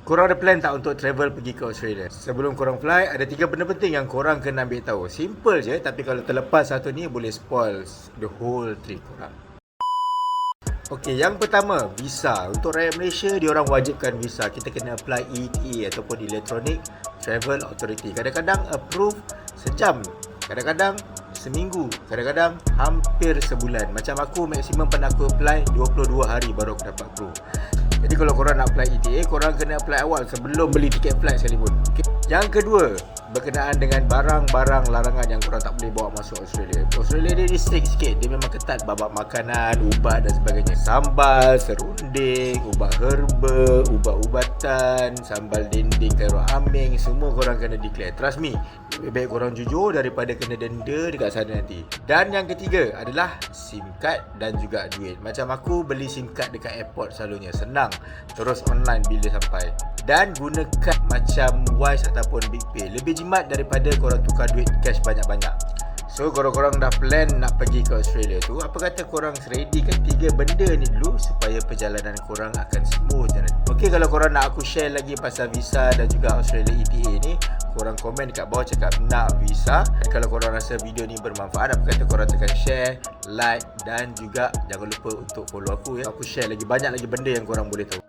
Korang ada plan tak untuk travel pergi ke Australia? Sebelum korang fly, ada 3 benda penting yang korang kena ambil tahu. Simple je, tapi kalau terlepas satu ni boleh spoil the whole trip korang. Okey, yang pertama, visa. Untuk rakyat Malaysia, diorang wajibkan visa. Kita kena apply ETA ataupun Electronic Travel Authority. Kadang-kadang approve sejam, kadang-kadang seminggu, kadang-kadang hampir sebulan. Macam aku, maksimum pernah aku apply 22 hari baru aku dapat approve. Jadi kalau korang nak apply ETA, korang kena apply awal sebelum beli tiket flight sekalipun. Okay. Yang kedua, berkenaan dengan barang-barang larangan yang korang tak boleh bawa masuk Australia. Australia dia strict sikit. Dia memang ketat babak makanan, ubat dan sebagainya. Sambal, serunding, ubat herba, ubat-ubatan, sambal dinding, teruk aming, semua korang kena declare. Trust me, lebih baik korang jujur daripada kena denda dekat sana nanti. Dan yang ketiga adalah SIM card dan juga duit. Macam aku beli SIM card dekat airport selalunya. Senang. Terus online bila sampai. Dan guna kad macam Wise ataupun BigPay. Lebih jimat daripada korang tukar duit cash banyak-banyak. So kalau korang dah plan nak pergi ke Australia tu, apa kata korang readykan 3 benda ni dulu supaya perjalanan korang akan smooth. Okey, kalau korang nak aku share lagi pasal visa dan juga Australia ETA ni, korang komen dekat bawah cakap nak visa. Dan kalau korang rasa video ni bermanfaat, apa kata korang tekan share, like dan juga jangan lupa untuk follow aku ya. Aku share lagi banyak lagi benda yang korang boleh tahu.